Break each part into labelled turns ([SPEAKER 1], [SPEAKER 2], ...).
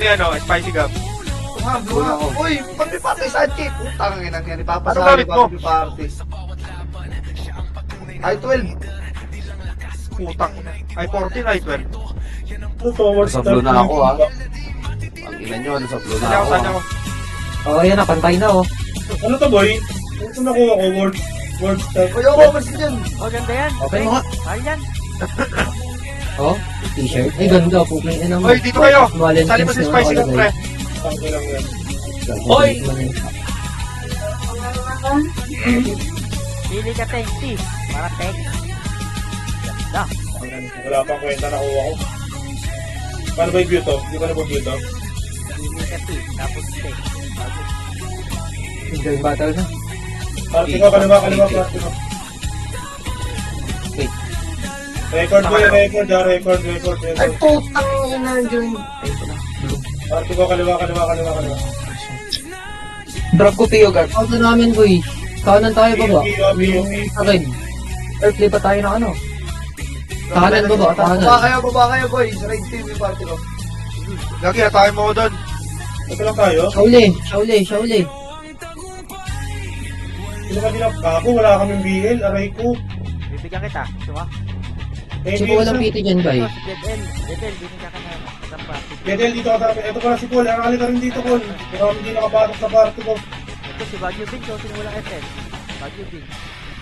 [SPEAKER 1] Yan o, spicy gum.
[SPEAKER 2] Blue na ako. Uy, pag may party sa chip. Putang ina yan.
[SPEAKER 1] Ano
[SPEAKER 2] Ipapasali
[SPEAKER 1] gamit mo?
[SPEAKER 2] pag may party. I-12.
[SPEAKER 1] Putang. Ay, 14, ay 12.
[SPEAKER 3] Nasa blue na ako ha. Ang ina nyo, nasa blue na
[SPEAKER 1] Saan ako,
[SPEAKER 3] ako.
[SPEAKER 1] saan ako?
[SPEAKER 4] Oh, yan na, pantay na oh.
[SPEAKER 5] Ano to boy? Ano to nakuha ko? Word stuff.
[SPEAKER 2] Uy, ako, mas yan.
[SPEAKER 6] Oh, ganda yan.
[SPEAKER 4] Open mo nga.
[SPEAKER 6] Mahal yan.
[SPEAKER 4] Oh, t-shirt. Ay, ganda. Puking ina mo.
[SPEAKER 1] Oy, dito kayo.
[SPEAKER 4] Valentine's
[SPEAKER 1] Sali mo si
[SPEAKER 4] na
[SPEAKER 1] spicy gum, pre.
[SPEAKER 5] Tangke lang yan.
[SPEAKER 4] Hoy!
[SPEAKER 6] Pili ka 10 para tek. Ganda.
[SPEAKER 5] Wala pang kwenta nakuha ko. Paano ba yung view to? Hindi ko na ba view to?
[SPEAKER 6] Pili ka 10, tapos tek.
[SPEAKER 4] Enjoy battle na.
[SPEAKER 5] Party ko, kaliwa, party ko.
[SPEAKER 4] Wait.
[SPEAKER 5] Record ko yung record.
[SPEAKER 2] Ay, putang ina, join.
[SPEAKER 5] Party ko, kaliwa.
[SPEAKER 4] Drop ko Pio Guard. Auto namin boy. Kanan tayo baba. Akin. Earthly pa tayo na ano. Kanan baba, kanan.
[SPEAKER 2] Baba kayo, boy. Sa right team yung party ko.
[SPEAKER 1] Lagi, atake mo ko doon.
[SPEAKER 5] Ito lang tayo.
[SPEAKER 4] Shauli.
[SPEAKER 5] Sino ka din ako? Wala kaming BL. Aray ko.
[SPEAKER 6] Bibigyan kita. Gusto mo?
[SPEAKER 4] Siko walang PT dyan guys.
[SPEAKER 6] Ito, si Dedel. Dedel, binigyan ka na isang party.
[SPEAKER 5] Gedel, dito ka tayo. Ito pala si Paul. Ang ka rin dito, Paul. Pero kami hindi nakabatok sa party ko.
[SPEAKER 6] Ito si Baguio Bing. So, sino walang FL? Baguio Bing.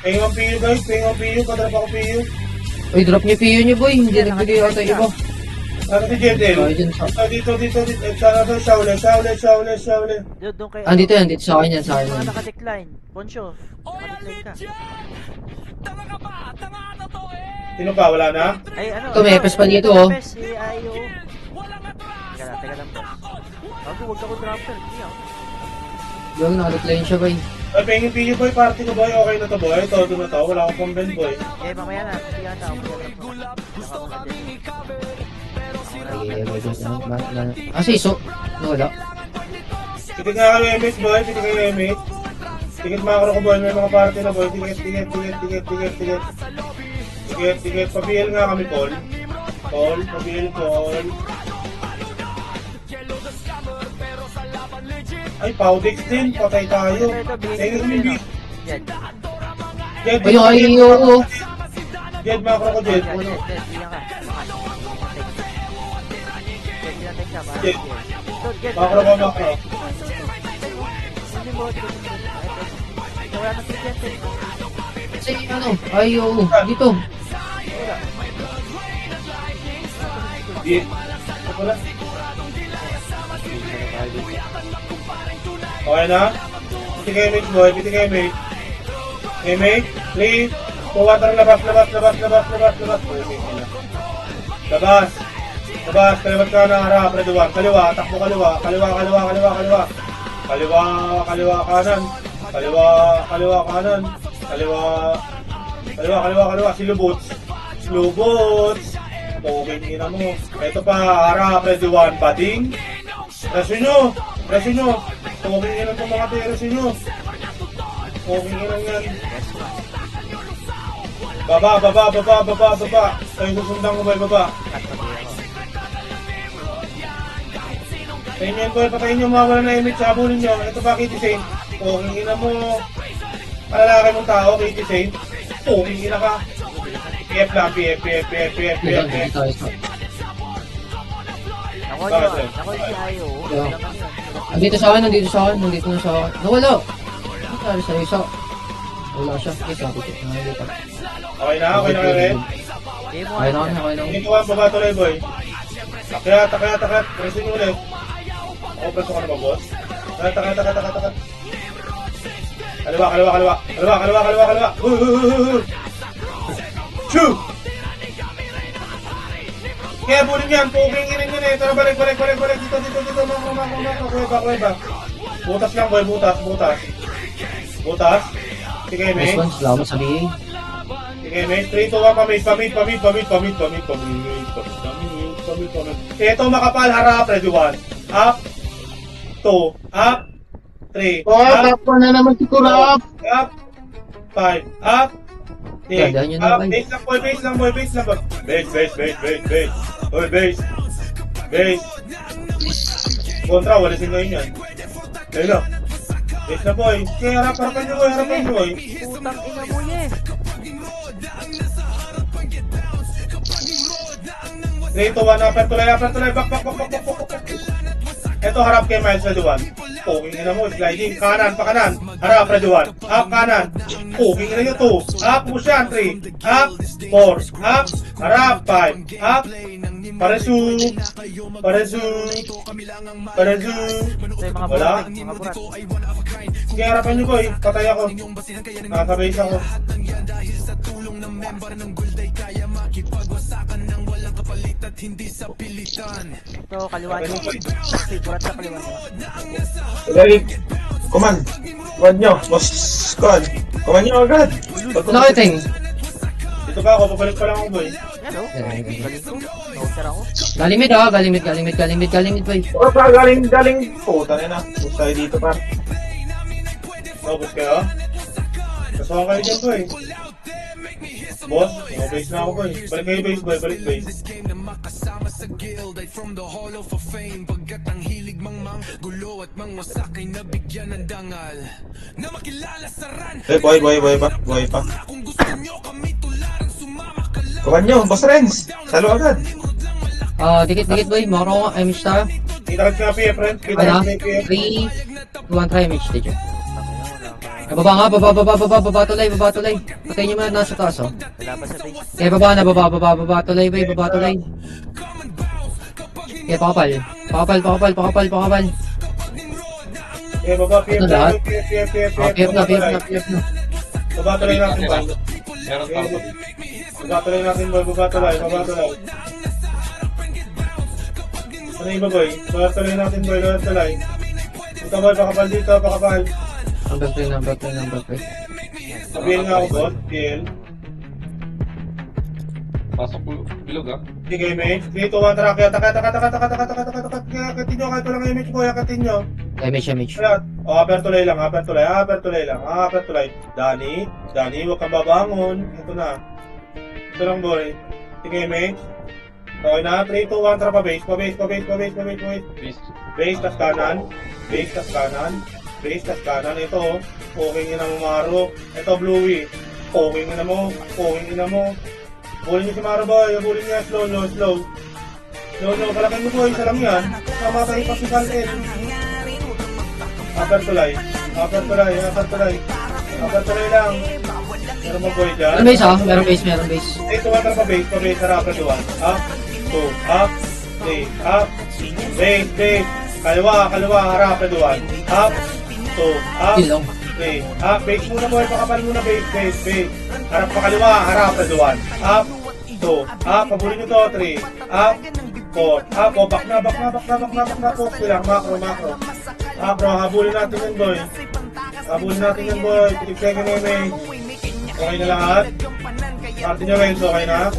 [SPEAKER 5] Paying ang PU guys. Paying ang PU. Padrap ako PU.
[SPEAKER 4] Uy, drop niyo PU niyo boy. Hindi nagbigay ako tayo iba.
[SPEAKER 5] Ano si Gedel?
[SPEAKER 4] Ay, dyan sa...
[SPEAKER 5] Dito. Sana to, Shaule.
[SPEAKER 6] Doon kay...
[SPEAKER 4] Andito yan, dito sa akin yan, sa akin
[SPEAKER 6] Mga
[SPEAKER 4] yan.
[SPEAKER 6] naka-decline. Poncho. Naka-decline ka.
[SPEAKER 5] Sino pa? Wala na?
[SPEAKER 6] Ay, ano?
[SPEAKER 4] Ito, may FS pa dito, oh.
[SPEAKER 6] FS, si Ayo. Teka lang, boss. Bago, huwag ako dropper. Hindi ako.
[SPEAKER 4] Yung nakadecline siya boy.
[SPEAKER 5] Ay, paying PU boy. Party ko boy. Okay na to boy. Todo na to. Wala akong pambend boy.
[SPEAKER 6] Eh, mamaya na. Bigyan na ako.
[SPEAKER 4] Kasi iso. Nawala.
[SPEAKER 5] Tikit nga kayo MS boy. Tikit makro ko boy. May mga party na boy. Tikit. Pa-BL nga kami, Paul. Pa-BL, Paul. Ay, Powdex din. Patay tayo. Tingin kami, B.
[SPEAKER 6] Yan.
[SPEAKER 5] Jed,
[SPEAKER 4] Ay, yung IEO ko.
[SPEAKER 5] Jed, makro ko, Jed.
[SPEAKER 6] Bigyan ka.
[SPEAKER 5] Jed, makro ko, makro.
[SPEAKER 6] Hindi mo. Wala na presented.
[SPEAKER 4] Kasi ano, IEO. Dito.
[SPEAKER 5] Jed. Ito pala. Okay na? Piti kayo mate boy, piti kayo mate. Okay mate, 3, 2, 1, tara labas. Labas, kaliwat ka na harap, reduan. Kaliwa, takbo kaliwa. Kaliwa, kanan. Kaliwa, kanan. Kaliwa, Silubots. Okay, ina mo. Ito pa, harap, reduan, pating. Presyo nyo. Okay, ina itong mga presyo nyo. Okay, ina yan. Baba. Ay, susundang ko ba, baba. Patayin nyo mga wala na image, sabulin nyo. Ito pa, Kitty Saint. Okay, ina mo. Palalaki mong tao, Kitty Saint. Okay, ina ka. PF lang.
[SPEAKER 4] Dito tayo sa...
[SPEAKER 6] Ako si Ayo.
[SPEAKER 4] Nandito sa akin. Nandito na sa akin. Nawala. Ano tayo sa isa? Wala siya. Okay, sabi ko. Nandito.
[SPEAKER 5] Okay na kayo rin.
[SPEAKER 4] Okay na.
[SPEAKER 5] Dito ka, baba tuloy, boy. Takyat. Presin nyo ulit. Ako, preso ka na ba, boss? Takat. Kaliwa. Shoo! Kaya bulin yan, puking irin yun eh. Tara, balik. Dito. Mako, kuweba. Butas lang, boy, butas. Sige,
[SPEAKER 4] Nice
[SPEAKER 5] mate.
[SPEAKER 4] one. Salamat sa BA.
[SPEAKER 5] Sige, mate. 3, 2, 1, pamit. Ito makapal, harap, ready 1. Up. 2. Up. 3. Up.
[SPEAKER 2] na naman si Kurap.
[SPEAKER 5] Up. 5. Up. 6.
[SPEAKER 4] Ganda nyo na,
[SPEAKER 5] Up.
[SPEAKER 4] boy.
[SPEAKER 5] Base lang, boy. Base. Base. Kontra, walisin ngayon yan. Ayun na. Base na boy. Kaya harapan nyo boy, harapan nyo boy.
[SPEAKER 6] Putang ina mo yes.
[SPEAKER 5] Dito, 1, upper tulay, back. Ito, harap kay Miles Ready 1. Puging ina mo, sliding, kanan, pa kanan. Harap, Ready 1. Up, kanan. Puging ina nyo, 2. Up, push yan, 3. Up, 4. Up, harap, 5. Up, paresu.
[SPEAKER 6] So yung mga
[SPEAKER 5] Wala.
[SPEAKER 6] burat, mga burat.
[SPEAKER 5] Sige, harapan nyo boy, patay ako. Nakaka-base ako.
[SPEAKER 6] So kaliwa nyo. Si burat sa kaliwa nyo.
[SPEAKER 2] Dali. Command. Command nyo. Boss squad. Command nyo agad.
[SPEAKER 4] Ano kayo, Ting?
[SPEAKER 5] Dito pa ako, papalik pa lang ako boy.
[SPEAKER 6] Yan o. Galing ko. Counter ako.
[SPEAKER 4] Galimit ah, galimit boy.
[SPEAKER 2] O, pa, galing. Puta na. Push tayo dito pa.
[SPEAKER 5] Tapos kayo? Kasuhan kayo dyan boy. Boss, base na ako boy. Balik kayo base boy, balik base.
[SPEAKER 2] Boy pa. Command nyo, Boss Renz. Salo agad.
[SPEAKER 4] Dikit boy, makro ko, image tayo.
[SPEAKER 5] Kita ka PF friend, kita
[SPEAKER 4] Ano?
[SPEAKER 5] ka PF.
[SPEAKER 4] 3, 2, 1, try image, teacher. Baba nga, baba tulay. Patay nyo muna nasa taas, oh.
[SPEAKER 6] Wala pa sa base.
[SPEAKER 4] Kaya baba na, baba tulay, boy, baba tulay. Kaya pakapal.
[SPEAKER 5] Eh, baba PF
[SPEAKER 4] Ano
[SPEAKER 5] na,
[SPEAKER 4] lahat?
[SPEAKER 5] PF.
[SPEAKER 4] PF na.
[SPEAKER 5] Baba tuloy natin boy. Baba tuloy natin boy, baba tuloy. Ano iba boy? Baba tuloy natin boy, baba tuloy. Ito boy, pakapal dito, pakapal.
[SPEAKER 4] Number 3.
[SPEAKER 5] Sabihin nga ako boss, PL.
[SPEAKER 3] Pasok bilog ah.
[SPEAKER 5] Sige, mate. 3, 2, 1, tara. Kaya, katinyo, kahit walang image ko, katinyo.
[SPEAKER 4] Image.
[SPEAKER 5] Kaya, upper tulay lang. Dani, huwag kang babangon. Ito na. Ito lang, boy. Sige, mate. Okay na, 3, 2, 1, tara pa base.
[SPEAKER 3] Please.
[SPEAKER 5] Base, tas kanan. Ito, okay nga na mo, Maro. Ito, Bluey. Okay nga na mo. Bulin niyo si Maro, boy. Bulin niya, slow. Palakin mo, boy. Isa lang yan. Mamatay pa si Valel. Upper tulay lang. Meron mo, boy, dyan.
[SPEAKER 4] Meron base.
[SPEAKER 5] Ito, water pa base. Harap na duwan. Up, 2, up, 3, up. Base. Kaliwa, harap na duwan. Up, 2, up,
[SPEAKER 4] Ilong.
[SPEAKER 5] 3, up. Base muna, boy. Pakapal muna, base. Harap pa kaliwa, harap na duwan. Up, 2, up. Pabulin nyo to, 3, up, 4, up. O, back na. Post lang, macro. Habulin natin yan, boy. Titig second image. Okay na lahat? Party nyo, Renzo, okay na?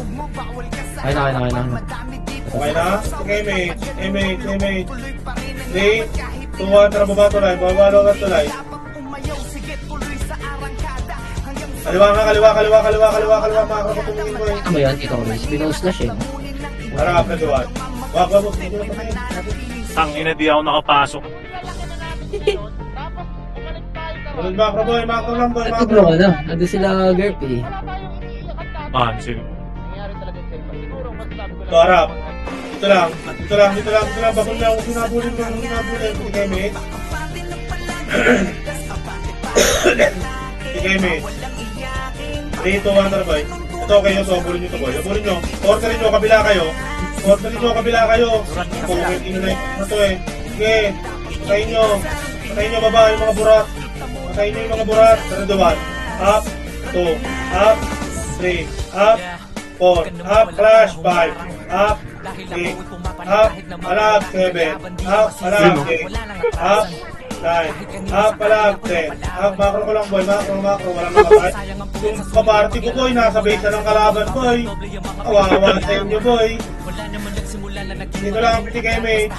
[SPEAKER 4] Ay na.
[SPEAKER 5] Okay na? Sige, image. 3, 2, 1, tara baba tulay. Kaliwa, makro ko tumingin, boy.
[SPEAKER 4] Ano yan, dito ko base. Bino-slash eh.
[SPEAKER 5] Harap na duwan. Wag, hindi na patayin.
[SPEAKER 1] Tangina, di ako nakapasok.
[SPEAKER 5] Ulit macro, boy. Macro lang, boy.
[SPEAKER 4] Ito bro, ano? Nandun sila Gerp eh.
[SPEAKER 1] Mansil.
[SPEAKER 5] Ito, harap. Dito lang. Bakit na ako sinabulin. Sige, mate. Sige, mate. 3, 2, 1, tara, boy. Ito, okay nyo to. Habulin nyo. Portalin nyo, kabila kayo. Pumingin nyo na yung to eh. Sige. Patayin nyo, baba yung mga burat. Tara, duwan. Up, 2, up, 3, up, 4, up, flash, 5, up, 6, up, alag, 7, up, alag, 8, up, 9, up, alag, 10, up, macro ko lang, boy, macro, walang nakapay. Yung kaparty ko, boy, nasa base na ng kalaban, boy. Kawawa sa inyo, boy. Dito lang, pitik image.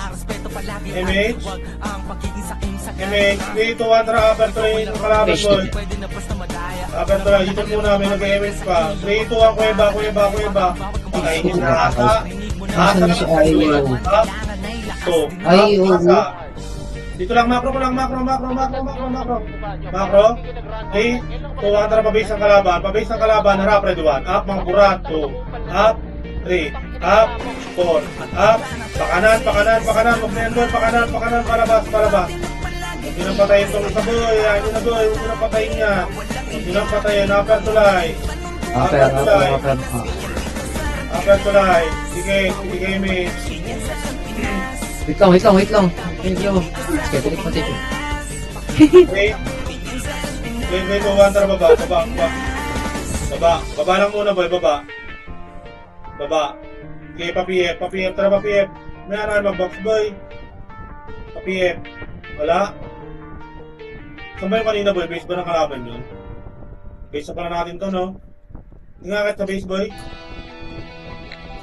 [SPEAKER 5] 3, 2, 1, tara, upper tulay yung kalaban, boy. Upper tulay, dito muna, may nag-image pa. 3, 2, 1, kuweba. Pakainin na asa.
[SPEAKER 4] Nasaan na si Ayo?
[SPEAKER 5] Up, 2,
[SPEAKER 4] Ay, oo.
[SPEAKER 5] asa. Dito lang, macro ko lang, macro. Macro. Okay. 2, 1, tara, pabase ang kalaban. Pabase ang kalaban, harap, ready 1. Up, mga burat. 2, up, 3, up, 4, up. Pakanan. Huwag na yan, boy. Pakanan, palabas. Huwag nyo nang patayin itong isa, boy. Ayaw nyo na, boy. Huwag nyo nang patayin niya. Huwag nyo nang patayin. Upper tulay. Upper tulay. Sige, mate.
[SPEAKER 4] Wait lang. Thank you. Okay, tulik mo tayo.
[SPEAKER 5] Wait, 2, 1, tara, baba. Baba lang muna, boy, baba. Okay, pa-PF, tara, pa-PF. May arahan mag-box, boy. Pa-PF. Wala. Saan ba yung kanina, boy? Base ba ng kalaban yun? Base na pala natin to, no? Tingakit sa base, boy.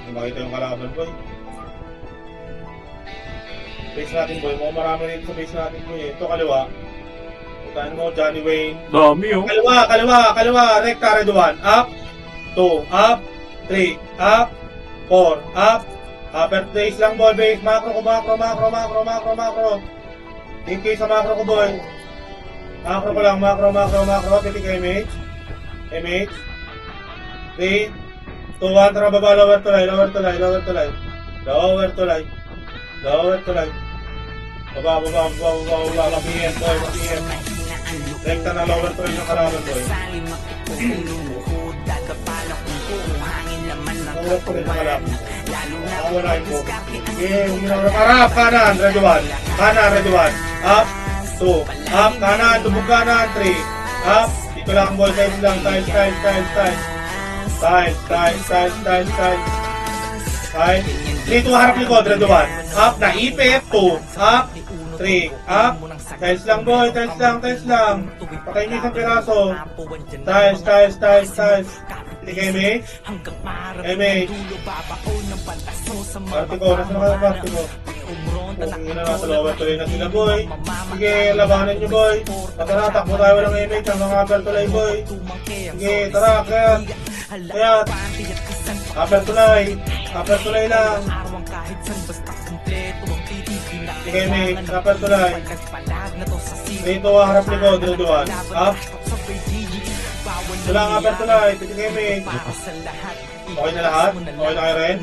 [SPEAKER 5] Hindi makita yung kalaban, boy. Base natin, boy. Mukhang marami rin sa base natin, boy. Ito, kaliwa. Puntahan mo, Johnny Wayne.
[SPEAKER 1] Dami oh.
[SPEAKER 5] Kaliwa. Recta, red 1. Up. 2. Up. 3. Up. 4. Up. Upper trace lang, boy. Base. Macro. In case sa macro ko, boy. Macro ko lang. Macro. Titik image. 3. 2, 1. Tara, baba. Lower tulay. Baba. PM, boy. PM. Rekta na lower tulay ng kalaban, boy. Lower tulay ng kalaban. Wala yung box. Okay, harap, kanan, ready 1. Up, 2. Up, kanan, tubog kanan, 3. Up, dito lang, boy. Tiles lang, tiles. Tiles. 3, 2, harap likod, ready 1. Up, naipit, 2. Up, 3. Up, tiles lang, boy. Tiles lang. Patay niyo isang piraso. Tiles. Hindi kay MH. Party ko. Nasa na kayo party ko? Kung yun na nasa lower tuloy na sila, boy. Sige, labanan nyo, boy. Tara, takbo tayo walang MH. Hanggang upper tuloy, boy. Sige, tara, kayat. Upper tuloy lang. Sige, MH. Upper tuloy. Dito, harap likod. Duduan. Up. Wala nga Bertolay, titigay may. Okay na lahat? Okay na kayo rin?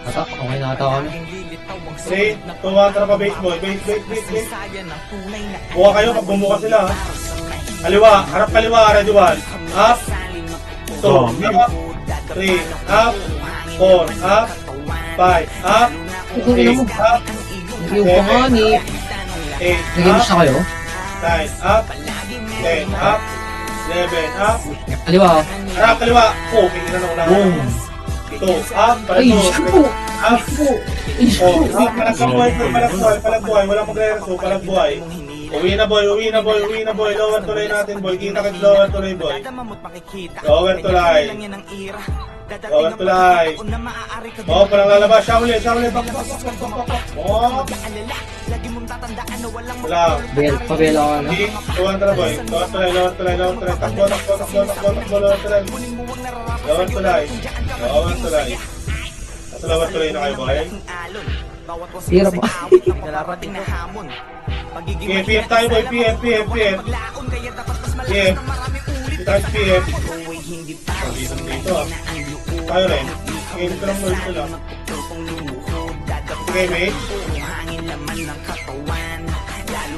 [SPEAKER 4] Okay na ata kami.
[SPEAKER 5] 3, 2, 1, tara pa base boy. Base. Buka kayo pag bumuka sila. Kaliwa, harap kaliwa, ready 1. Up. 2, up. 3, up. 4, up. 5, up. 6, up.
[SPEAKER 4] Yung pangani.
[SPEAKER 5] 8,
[SPEAKER 4] Nag-inis
[SPEAKER 5] up.
[SPEAKER 4] na kayo?
[SPEAKER 5] 9, up. 10, up. 11, up.
[SPEAKER 4] Kaliwa.
[SPEAKER 5] Harap kaliwa. Oh, pingin na unahan.
[SPEAKER 4] Boom.
[SPEAKER 5] 2, up.
[SPEAKER 4] Ay,
[SPEAKER 5] Palag
[SPEAKER 4] shuko.
[SPEAKER 5] up. Oh, palag buhay. Walang magre-reso, palag buhay. Uwi na boy. Lower tulay natin, boy. Kita kit lower tulay, boy. Lower tulay. Oh, palang lalabas. Shaolin. Bak. Oh. Wala.
[SPEAKER 4] Pabela ka na.
[SPEAKER 5] Tuwan tala, boy. Lower tulay. Takbo, lower tulay. Nasa lower tulay na kayo, boy.
[SPEAKER 4] Hirap mo.
[SPEAKER 6] Nalarating na hamon.
[SPEAKER 5] Okay, PF tayo, boy. PF. Kita tayo PF. Dito, ah. Tayo rin. Okay, dito lang, boy. Dito lang. Okay, mate.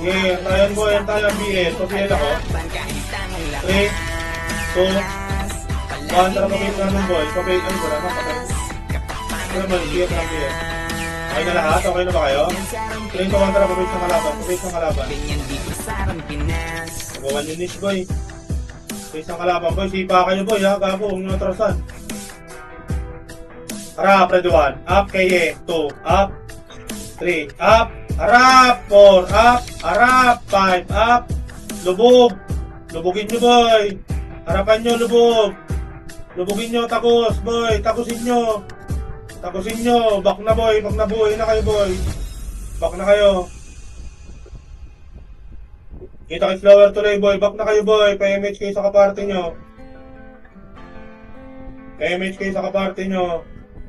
[SPEAKER 5] Okay, tayo, boy. Tayo, PF. PF ako. 3, 2, 1. Tara, pabait namin, boy. Pabait. Ano ba naman? Pabait. Ano ba? PF lang, PF. Okay na lahat? Okay na ba kayo? 3, 2, 1. Tara, pabait ng kalaban. Magawan yung niche, boy. Pabait ng kalaban, boy. Sipa kayo, boy, ha? Gago, huwag nyo natrasan. Harap, ready 1. Up, kaya. 2, up. 3, up. Harap, 4, up. Harap, 5, up. Lubog. Lubugin nyo, boy. Harapan nyo, lubog. Lubugin nyo, takos, boy. Takusin nyo. Back na, boy. Buhay na kayo, boy. Back na kayo. Kita kay flower tuloy, boy. Back na kayo, boy. Pa-MH kayo sa kaparte nyo.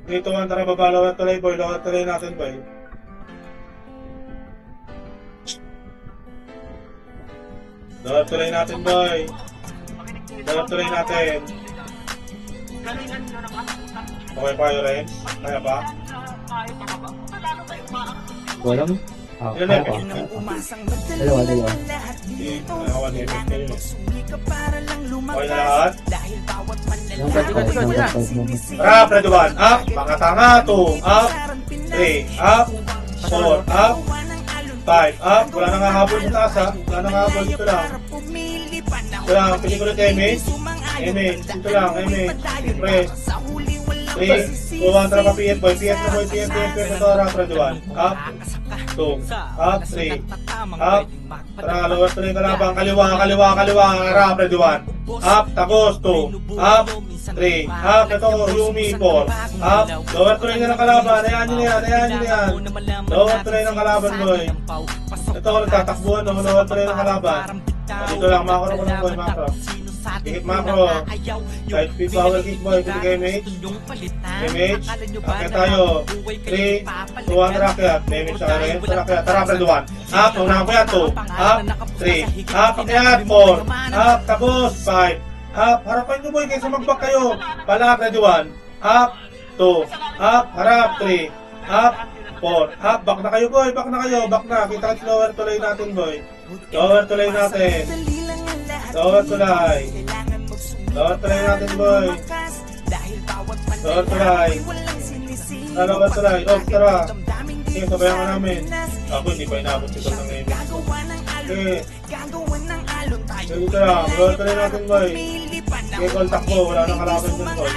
[SPEAKER 5] Dito, tara, baba. Lower tuloy, boy. Lower tuloy natin, boy. Lower tuloy natin, boy. Lower tuloy natin. Okay pa yun, Renz? Kaya ba?
[SPEAKER 4] Wala mo?
[SPEAKER 5] Ilan
[SPEAKER 4] Kaya
[SPEAKER 5] level?
[SPEAKER 4] pa. Dalawa.
[SPEAKER 5] Nakawan level kayo. Okay na lahat?
[SPEAKER 4] Yung cut mo.
[SPEAKER 5] Up, ready 1, up, mga tanga, 2, up, 3, up, 4, up, 5, up, wala nang hahabol sa taas ha, wala nang hahabol, dito lang. Dito lang, pili ko ulit image, dito lang, image, press, 3, 2, 1, tara pa PF boy, PF na boy, PF, ito harap, ready 1, up, 2, up, 3, up, tara, lower tuloy yung kalabang, kaliwa, harap, ready 1, up, tagos, 2, up, 3, up, ito, Yumi, 4, up, lower tuloy na ng kalaban, ayan nyo na yan, lower tuloy ng kalaban, boy, ito, nagtatakbuhan, no, lower tuloy ng kalaban, dito lang, makro ko ng boy, makro, higit makro, side speed, power kick, boy, pili ka image, akyat tayo, 3, 2, 1, rakyat, image sa rin, rakyat, tara, ready 1, up, unahan ko yan, 2, up, 3, up, akyat, 4, up, tapos, 5, up, harapan nyo boy, kaysa mag-back kayo, palak, ready 1, up, 2, up, harap, 3, up, 4, up, back na kayo boy, back na, kita ka lower tuloy natin boy, lower tuloy natin boy, lower tuloy, oh, tara, sige, sabayan ka namin, ako hindi pa inabot ito ng image, sige, dito lang, lower tuloy natin boy, sige, call takbo, wala nang kalaban dun boy,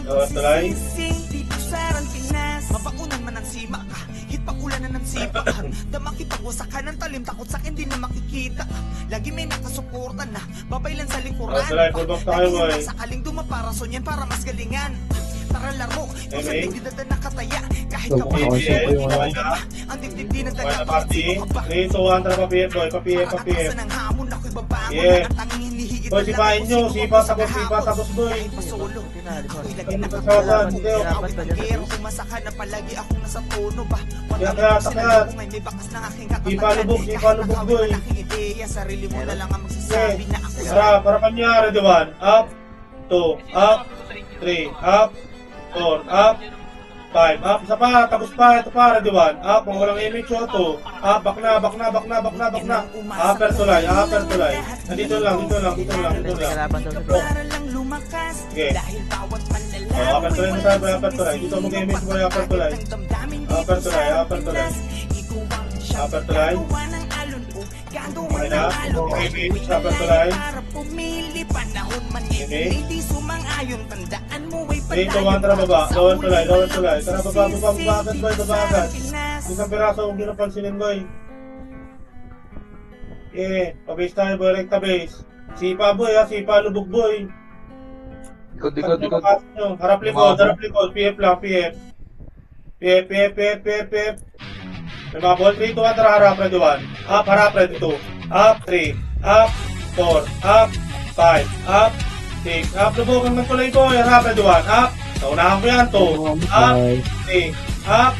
[SPEAKER 5] lower tuloy,
[SPEAKER 7] Mapaunan man ang sima ka, hitpakulanan ng sipa ka. Damakipag-usa ka ng talim, takot sa akin di na makikita. Lagi may nakasuportan na, babaylan sa likuran.
[SPEAKER 5] full back tayo boy,
[SPEAKER 7] Lagi sakaling dumaparason yan para mas galingan. Tara laro, kung sa
[SPEAKER 5] Okay.
[SPEAKER 7] digdida na nakataya. Kahit
[SPEAKER 4] So,
[SPEAKER 7] kapag
[SPEAKER 4] okay, so, yung
[SPEAKER 7] ang dibdib di
[SPEAKER 5] okay na
[SPEAKER 7] nagdala.
[SPEAKER 5] party, 3, 2, 1, tara pa PF boy, pa PF,
[SPEAKER 7] Atasan ng hamon, ako'y babangon.
[SPEAKER 5] Yeah.
[SPEAKER 7] Ang tanging hinihigit
[SPEAKER 5] boy,
[SPEAKER 7] na
[SPEAKER 5] sipahin
[SPEAKER 7] lang
[SPEAKER 5] nyo,
[SPEAKER 7] ako,
[SPEAKER 5] sipa
[SPEAKER 7] suko
[SPEAKER 5] tapos boy,
[SPEAKER 7] kahit pasolo. Ako'y lagi
[SPEAKER 5] Ano
[SPEAKER 7] nakakalaban,
[SPEAKER 5] kasaban, hindi,
[SPEAKER 7] awit
[SPEAKER 6] okay.
[SPEAKER 7] ng gero. Umasa ka na palagi akong nasa tono ba?
[SPEAKER 5] Kaya,
[SPEAKER 7] Wala
[SPEAKER 5] kaya,
[SPEAKER 7] sila
[SPEAKER 5] kaya.
[SPEAKER 7] lubong ay may bakas na aking
[SPEAKER 5] Sipa
[SPEAKER 7] katatagan.
[SPEAKER 5] lubog,
[SPEAKER 7] Kahit nakawin
[SPEAKER 5] boy.
[SPEAKER 7] ang aking ideya, sarili mo na lang ang magsasabi na ako
[SPEAKER 5] Tara, para kanya, ready 1, up, 2, up, 3, up, 4, up, 5, up, isa pa, tapos pa, ito pa, ready 1, up, kung walang image o 2, up, back na, upper tulay, nandito lang, dito lang,
[SPEAKER 6] Kalaban daw sa
[SPEAKER 7] para lang lumakas.
[SPEAKER 5] sige,
[SPEAKER 7] Dahil bawat panlalaki
[SPEAKER 5] oh, upper tulay na tayo, upper tulay, dito mag-image mo yung upper tulay, upper tulay, upper tulay, okay na, okay, image, upper tulay, okay, 3, 2, 1, tara baba, lower tulay, tara baba agad boy, isang piraso kung ginapansinin boy, pa-base tayo boy, rekta base, sipa boy ha, sipa lubog boy,
[SPEAKER 3] Likod.
[SPEAKER 5] harap likod, PF lang, PF, may mga ball, 3, 2, 1, tara harap, ready 1, up, harap, ready 2, up, 3, up, 4, up, 5, up, 6, up, lubog ang magkulay boy, harap, ready 1, up, naunahan ko yan, 2, up, 3, up,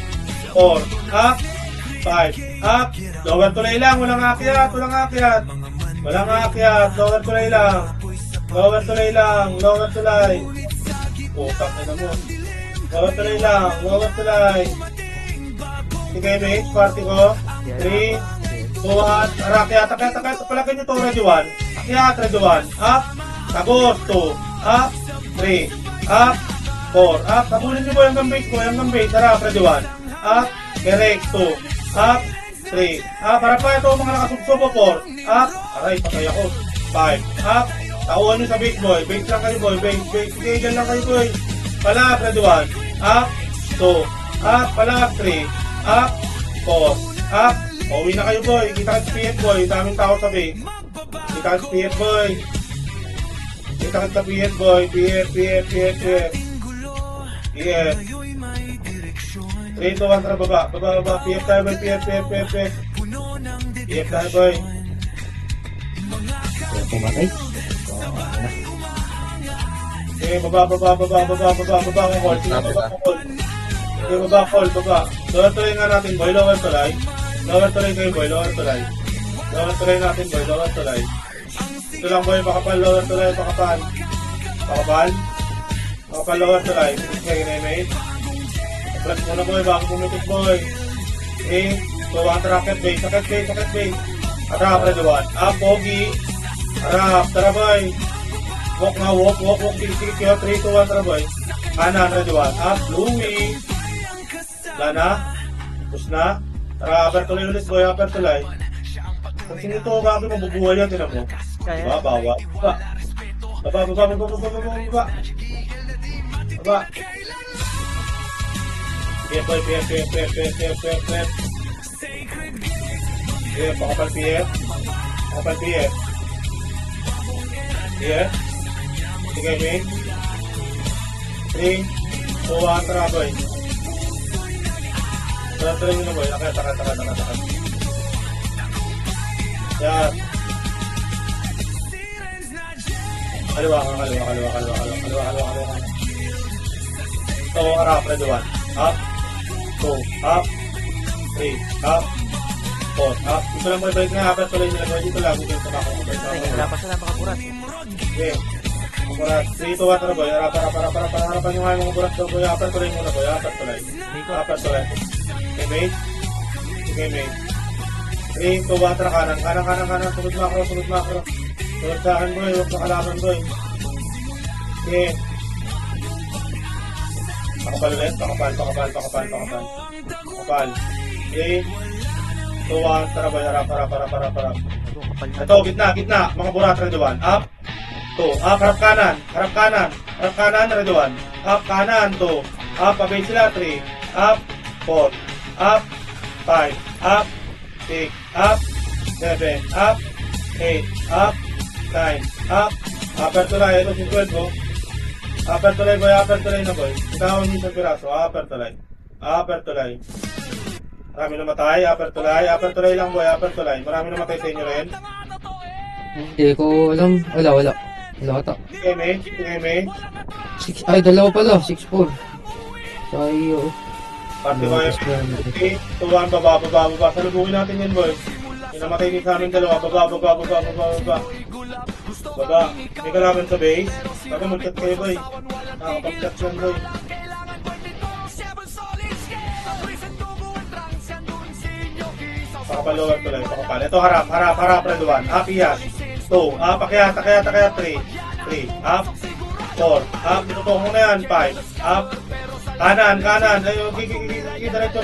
[SPEAKER 5] 4, up, 5, up, lower tulay lang, walang akyat, lower tulay lang, putak na naman, lower tulay, sige mate, party ko, 3, 2, 1, akyat, palagay nyo to, ready 1, akyat, ready 1, up, tagos, 2, up, 3, up, 4, up, tabulin nyo po yung base, harap, ready 1, up, correct, 2, up, 3, up, para pa ito mga nakasubsobo, 4, up, aray, patay ako, 5, up, tauhan nyo sa base boy, base lang kayo boy, base, sige, dyan lang kayo boy, palap, ready 1, up, 2, up, palap, 3, up, 4, up, pauwi na kayo boy, kita ka sa PF boy, daming tao sa base, kita ka sa PF boy, PF, 3, 2, 1, tara baba, PF tayo boy, PF tayo boy,
[SPEAKER 4] Pumatay.
[SPEAKER 5] sige, baba, kung call, sige, baba, call, baba, lower tuloy nga natin boy, lower tuloy, Lower tulay kayo boy, lower tulay. Lower tulay natin boy, lower tulay. Ito lang boy, pakapal, lower tulay, pakapal. Pakapal. Pakapal, lower tulay. Okay, mate. Press muna boy, bago pumitik boy. Okay, so ang racket base, sakit base. Harap, ready one. Up, pogi. Harap, tara boy. Walk na, walk. Sige, 3, 2, 1, tara boy. Kanan, ready one. Up, Louie. Lana. Push na. Tara, upper tulay ulit boy, upper tulay. Kung sino ito, bakit mabubuhay yan, tinan mo.
[SPEAKER 6] Kaya.
[SPEAKER 5] Baba. PF boy, PF. PF, pakapal PF. PF. Sige, mate. 3, 2, 1, tara boy. Tara nyo na boy. Taka. Yan. Kaliwa. Ito, harap, ready one. Up. 2, up. 3, up. 4, up. Dito lang boy, balik na. Apat tuloy nila boy. Dito lang. Dito sa ako.
[SPEAKER 6] Wala pa sila makaburat.
[SPEAKER 5] Okay. Burat. 3, 2, 1, tara boy. Harapan nyo nga yung mga burat daw boy. Apat tuloy muna boy. Apat tuloy. Okay, mate. 3, 2, 1, tara kanan. Sunod macro. Sunod sa akin boy. Huwag sa kalaman boy. Okay. Pakapal ulit. Pakapal. Okay. 2, 1, tara boy. Harap. Ito, gitna. Mga burat, ready one. Up. 2, up, harap kanan, ready one. Up, kanan, 2. Up, abay sila, 3. Up, 4. Up, 5. Up, 6. Up, 7. Up, 8. Up, 9. Up, upper tulay. Ito, 12 mo. Upper tulay boy, na boy. Itawan niyo sa piraso, upper tulay. Marami namatay, upper tulay lang boy, Marami namatay sa inyo rin.
[SPEAKER 4] Hindi ko alam. Wala. Wala ata.
[SPEAKER 5] Sige, mate.
[SPEAKER 4] Ay, dalawa pala. 6-4. Sayo.
[SPEAKER 5] Party boy. 3, 2, 1, baba. Salubungin natin yan boy. Yung namatay din sa amin dalawa, baba. May kalaban sa base. Baka mag-chat kayo boy. Nakakapag-chat yan boy. Pakapalower tuloy, pakapal. Ito harap, red one. Up, yes. 2, up, akyat, 3, up, 4, up, dito po muna yan, 5, up, kanan, ayun, diretso.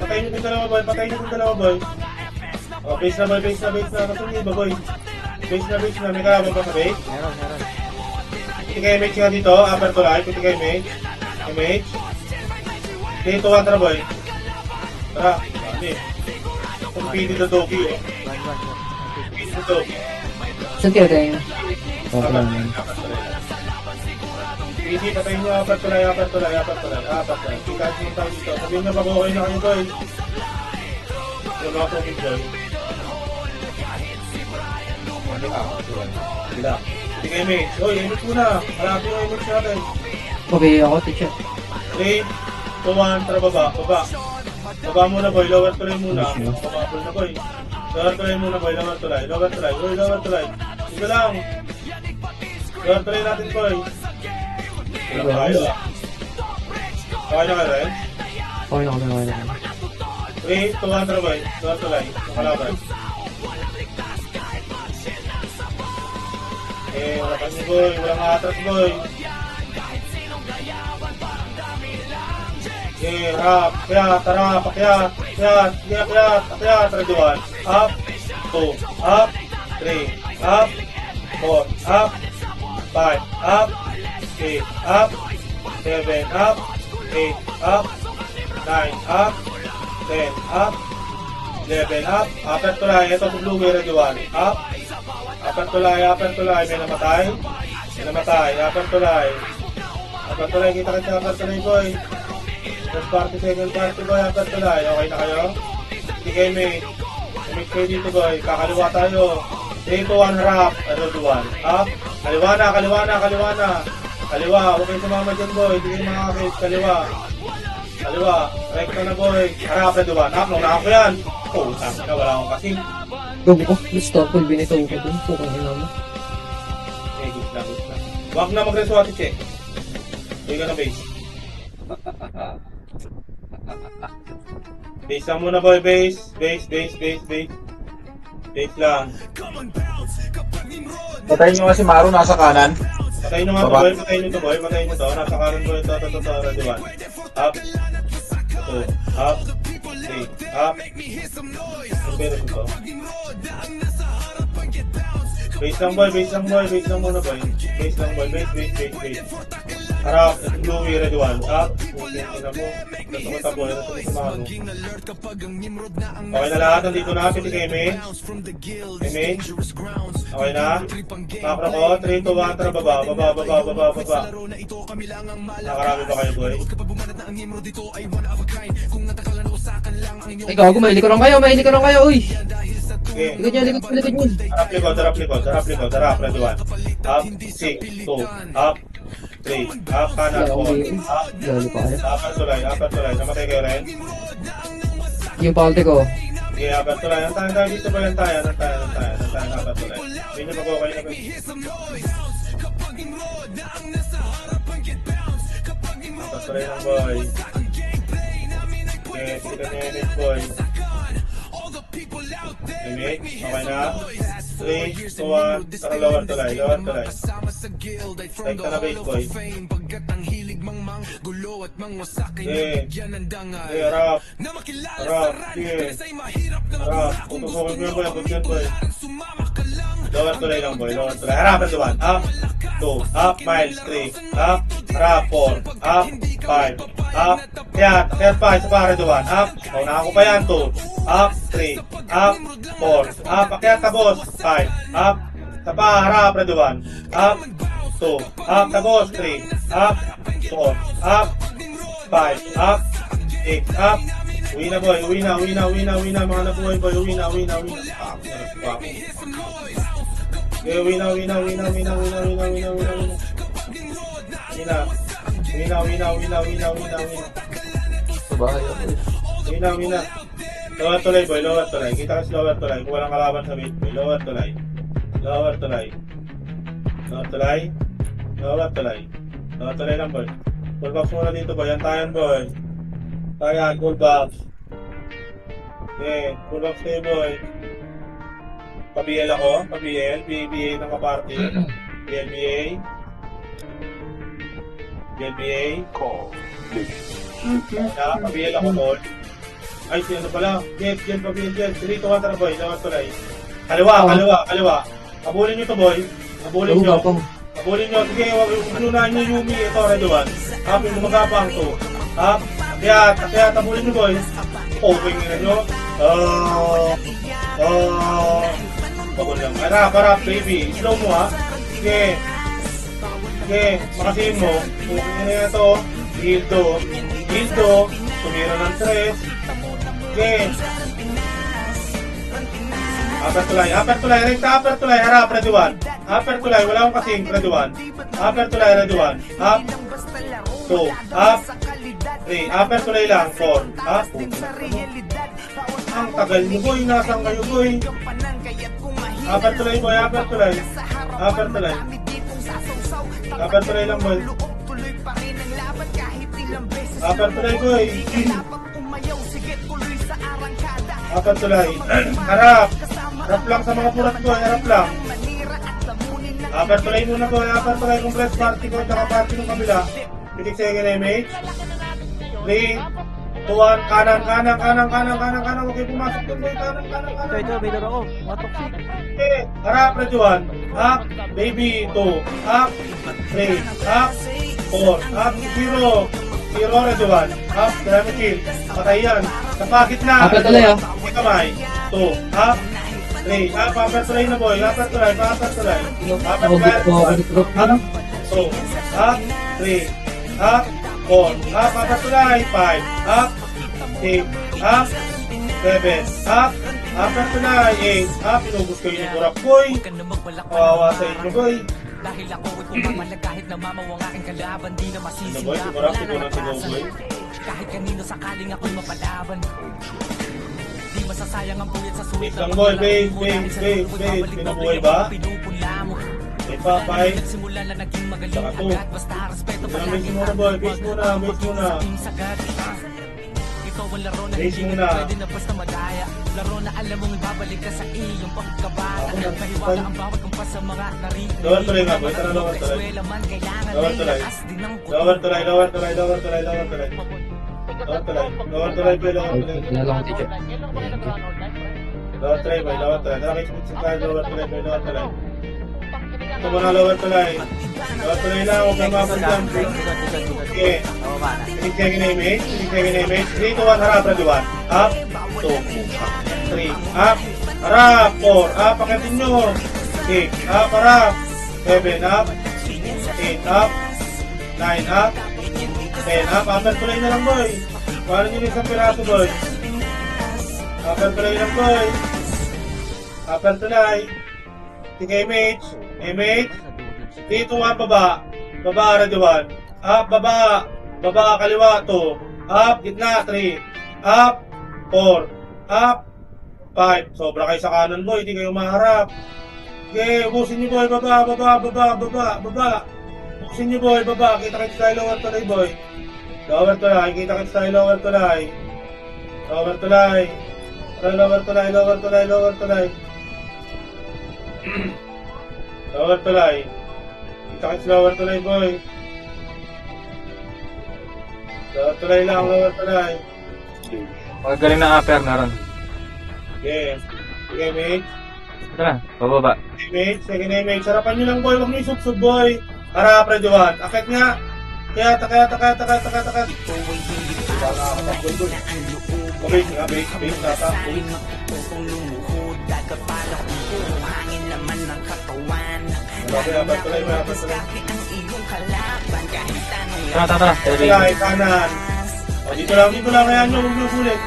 [SPEAKER 5] Patayin nyo yung dalawa boy. O, base na, kasunod ba boy? Base na, may kalaban ba sa base?
[SPEAKER 6] Meron.
[SPEAKER 5] Piti kayo mage nga dito, upper tulay, piti kayo mage. Okay, 2, 1, tara boy. Tara, kung pili na dogi eh. Pili na dogi.
[SPEAKER 4] Saan kaya tayo? Okay lang.
[SPEAKER 5] Pili, patayin nyo, upper tulay. Ikat nyo tayo dito. Sabihin na pag okay na kayo boy. Yung mga pumig boy. Hindi kayo mage. Oy, image muna. Malapit yung image natin.
[SPEAKER 4] Okay, ako, teacher.
[SPEAKER 5] 3, 2, 1, tara baba. Baba muna boy, lower tulay muna. Bababol na boy. Lower tulay muna boy, lower tulay. Dito lang. Lower tulay natin boy. Ilang tayo ah. Okay na kayo rin?
[SPEAKER 4] Okay na.
[SPEAKER 5] 3, 2, 1, tara boy. Lower tulay. Makalaban. Wala kami boy. Walang atras boy. Harap, akyat, ready one. Up, 2, up, 3, up, 4, up, 5, up, 6, up, 7, up, 8, up, 9, up, 10, up, 11, up, upper tulay, ito sa blue, ready one. Up, upper tulay, may namatay, upper tulay, kita upper tulay boy. First party, second party boy, upper tulay. Okay na kayo? Hindi kayo mate. Mate kayo dito boy. Kakaliwa tayo. 3, 2, 1, harap. Road 1. Up. Kaliwa na. Kaliwa. Huwag kayo sumama dyan boy. Hindi kayo makakakit. Kaliwa. kaliwa, recto na boy, harap, ready one, up, nauna ko yan. Oh, tama na, wala akong kasing.
[SPEAKER 4] Gago ko. Gusto ko. Binito ko dun. Pukang ina mo.
[SPEAKER 5] Okay, good na, good na. Huwag na mag-reswati check. Huwag ka na base. Base lang muna boy, base. Base. Base lang.
[SPEAKER 2] Patayin nyo nga si Maru, nasa kanan.
[SPEAKER 5] Patayin nyo nga to
[SPEAKER 2] Baba.
[SPEAKER 5] boy, patayin nyo to boy, patayin nyo to. Nasa kanan boy, ito, ready one. Up. 2, up. 3, up. Pero ito. Base lang boy, base lang muna boy. Base lang boy, base. Harap, Louie, ready one. Up. Okay, tina mo. Nasa boy, nasa sa Maru. Okay na lahat, nandito na, piti kay Image. Okay na. Makro ko, 3, 2, 1, tara baba. Nakarami ba kayo boy?
[SPEAKER 4] Ay, gago. Mahilig ko lang kayo. Uy.
[SPEAKER 5] Okay.
[SPEAKER 4] Likod nyo.
[SPEAKER 5] Harap, ready one. Up, 6, 2, up, 3, up, kanan, 4, up,
[SPEAKER 4] Lalo pa kayo.
[SPEAKER 5] upper tulay, namatay kayo rin.
[SPEAKER 4] Yung palte ko.
[SPEAKER 5] Okay, upper tulay, nantayan tayo dito ba yan tayo, nantayan, upper tulay. Hindi nyo mag-okay na kayo. Upper tulay lang boy. Okay, sige na yung image boy. Image, okay na. 3, 2, 1, tara lower tulay. Take ka na base boy. Harap. Tutusukin ko yung boy. Lower tulay lang boy, harap na duwan. Up, 2, up, miles, 3, up, harap, 4, up, 5, up, kaya pa, isa pa, duwan. Up, na ako pa yan, 2, up, 3, up, 4, up, akyat tabos, 5, up, isa pa, harap, duwan. Up, 2, up, tabos, 3, up, 4, up, 5, up, 6, up, uwi na boy, uwi na, mga nabuhay boy, uwi na. Okay, uwi na.
[SPEAKER 3] Sa bahay ako eh.
[SPEAKER 5] Uwi na. Lower tulay boy, kita kasi lower tulay, kung walang kalaban sa mid boy, lower tulay lang boy. Full box muna dito boy, antayan boy. Tayan, full box. Okay, full box kayo boy. Pa-BL ako, BBA ng kaparty. BLBA. Pa-BL ako tol. Ay, sino pala? Jet, pa-BL. 3, 2, 1, tara boy, lawat tulay. Kaliwa. Habulin nyo to boy. Habulin nyo. Sige, ununahan nyo Yumi. Ito, reduan. Happy, lumagapang to. Hap, akyat, habulin nyo boy. Open nyo. Bagol lang. Harap, baby. Slow mo ha. Sige, makasihin mo. Kung na ito, Hildo. Tumira ng stress. Sige. Upper tulay, rekta, upper tulay, harap, ready one. Upper tulay, wala akong kasing, ready one. Upper tulay, ready one. Up, 2, up, 3, upper tulay lang, 4, up. Ang tagal nyo boy, nasaan kayo boy? Upper tulay boy, upper tulay lang boy. Upper tulay boy. Upper tulay. Harap lang sa mga purat boy, harap lang. Upper tulay muna boy, upper tulay kung press party ko, tsaka party ng kabila. Pitik second image. 3, 2, 1, kanan, huwag kayo pumasok dun boy, kanan.
[SPEAKER 6] Ito, may laro ako. Mga toxic.
[SPEAKER 5] Okay, harap, ready one. Up, baby, 2, up, 3, up, 4, up, 0, ready one. Up, dami kill. Patay yan. Napakit na.
[SPEAKER 4] Upper tulay, ah.
[SPEAKER 5] Okay, kamay. 2, up, 3, up, upper tulay na boy. Upper tulay. Upper tulay, up, 2, up, 3, up, 4, up, upper tulay. 5, up, 6, up, 7, up, upper tulay. 8, up, inubos kayo ni Burak boy. Kawawa sa inyo boy.
[SPEAKER 7] Dahil ako ay pumamalag kahit namamaw ang aking kalaban. Di na
[SPEAKER 5] Ano boy,
[SPEAKER 7] masisinda,
[SPEAKER 5] si Burak,
[SPEAKER 7] wala
[SPEAKER 5] si
[SPEAKER 7] na
[SPEAKER 5] Burak, si
[SPEAKER 7] nakasan.
[SPEAKER 5] Boy.
[SPEAKER 7] Kahit kanino sakaling ako'y mapalaban. Di masasayang ang puyat sa sulit
[SPEAKER 5] Base lang boy, base, pinubuhay ba?
[SPEAKER 7] Pinupunla mo.
[SPEAKER 5] May papay.
[SPEAKER 7] Nagsimula na naging magaling
[SPEAKER 5] Saka to.
[SPEAKER 7] agad. Basta respeto
[SPEAKER 5] Base muna boy, base muna, base muna.
[SPEAKER 7] Ito ang laro na
[SPEAKER 5] Base
[SPEAKER 7] hindi
[SPEAKER 5] muna.
[SPEAKER 7] na pwede na basta madaya. Laro na alam mong ibabalik ka sa iyong pagkabata.
[SPEAKER 5] Ako na,
[SPEAKER 7] Mahiwaga ang bawat kumpas sa mga naririnig.
[SPEAKER 5] Lower tuloy nga boy, tara lower tuloy.
[SPEAKER 7] Eskwela man, kailangan
[SPEAKER 5] Lower
[SPEAKER 7] ay
[SPEAKER 5] tuloy.
[SPEAKER 7] lakas din ng
[SPEAKER 5] Lower tuloy, lower tuloy, lower tuloy, lower tuloy. Lower tuloy, lower tuloy boy, lower tuloy.
[SPEAKER 4] Kilala ko, teacher.
[SPEAKER 5] Lower tuloy boy, lower tuloy. Tara, kiss tayo, lower tuloy boy, lower tuloy. Ito muna lower tuloy. Lower tuloy lang, huwag kang mapuntan. Sige.
[SPEAKER 3] Tama na.
[SPEAKER 5] Sinig-checkin na image, sinig-checkin na image. 3, 2, 1, harap, ready, 1. Up, 2, 3, up, harap, 4, up, pakitin nyo. 6, up, harap. 7, up. 8, up. 9, up. 10, up. Upper tuloy na lang, boy. Paano nyo yung isang piraso, boy? Upper tuloy lang, boy. Upper tuloy. Sige, image. Image. 3, 2, 1, baba. Baba, ready, 1. Up, baba. Baba, kaliwa, 2. Up, gitna, 3. Up, 4. Up, 5. Sobra kayo sa kanan, boy. Hindi kayo maharap. Okay, ubusin niyo, boy. Baba, baba, baba, baba, baba. Ubusin niyo, boy. Baba. Kita-kita tayo lower tulay, boy. Lower tulay. Kita-kita tayo lower tulay. Lower tulay. Lower tulay, lower tulay, lower tulay. Lower tulay. Kita-kita lower tulay, boy. Lower tulay lang, lower tulay.
[SPEAKER 1] Magaling na upper na ron.
[SPEAKER 5] Okay. Okay, mate.
[SPEAKER 1] Tara, bababa.
[SPEAKER 5] Image, second image. Sarapan nyo lang, boy. Huwag nyo isubsub, boy. Harap, ready, 1. Akit nga. Kaya. Okay, nga, base, tata. Apat tulay.
[SPEAKER 1] Tara.
[SPEAKER 5] Tulay, kanan. O, dito lang. Kaya nyo, huwag nyo sulit.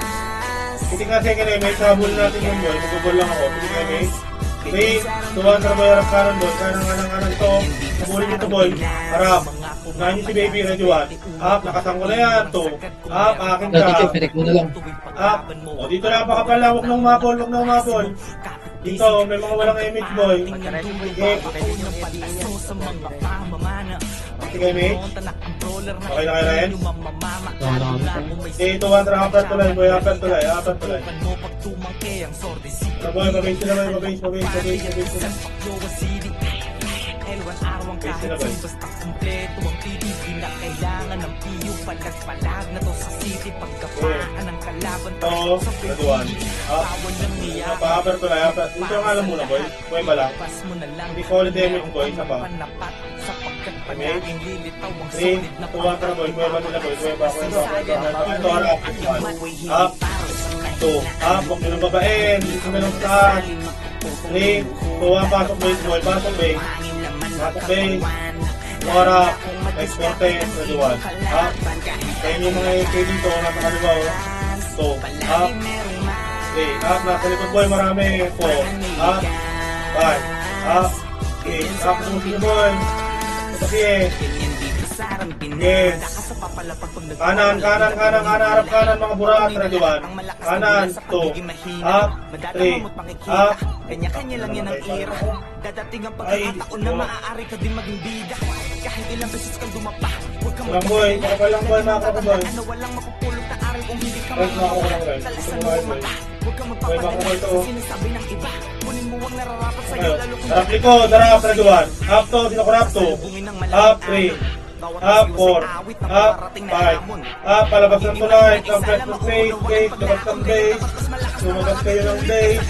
[SPEAKER 5] Pitik nga second image. Habulin natin yung boy. Magubol lang ako. Pitik nga image. 3, 2, 1, boy. Harap kanan, boy. Kanan to. Habulin nyo to, boy. Harap. Unahan nyo si baby. Ready, 1. Up, nakasangko na yan. 2. Up, akin
[SPEAKER 4] No, teacher,
[SPEAKER 5] ka.
[SPEAKER 4] pinik mo na lang.
[SPEAKER 5] Up. O, dito lang pakapal lang. Huwag na umabol. Dito, may mga walang image, boy. Okay. Sige, image. Okay na kayo, Ren? Okay, 2, 1, tara. Apat tulay, boy. Apat tulay. Boy, mabase sila, boy. Mabase. Oo, natuwan. Pa-upper to na. Ito ang alam muna, boy. Boy ba lang? Hindi ko ulit damage, boy. Isa pa. Damage. 3, 2, 1, tara, boy. Boy ba nila, boy? Boy ba? Ito, harap. Up. 2. Up. Huwag nyo nang babain. Dito nyo nang saan. 3, 2, 1, pasok base, boy. Pasok base. Harap. Next forte. Ready, 1. Up. Kaya yung mga AK dito, nasa kaliwa. 2. Up. 3. Up. Nasa likod, boy. Marami. 4. Up. 5. Up. 6. Up. Sumunod nyo, boy. Yes. Yes. Kanan, harap kanan, mga burat, ready, 1. Kanan, 2. Up. 3. Up.
[SPEAKER 7] Kanya-kanya lang yan ang ira. Dadating ang pagkakataon na maaari ka din maging bida. Kahit ilang beses kang dumapa, huwag kang
[SPEAKER 5] Lang, boy. Lang, boy. Makaka, boy.
[SPEAKER 7] na walang makupulot na aral kung hindi ka
[SPEAKER 5] Boy, makaka, boy.
[SPEAKER 7] Talasan mo ang mata. Huwag kang magpapadala sa sinasabi ng iba. Kunin mo ang nararapat sa'yo lalo kung
[SPEAKER 5] Harap likod, harap, ready, 1. Up 2, sino ko rap 2. Up 3. Up 4. Up 5. Up, palabas ng tulay. Compress ng base. Labas ng base. Lumabas kayo ng base.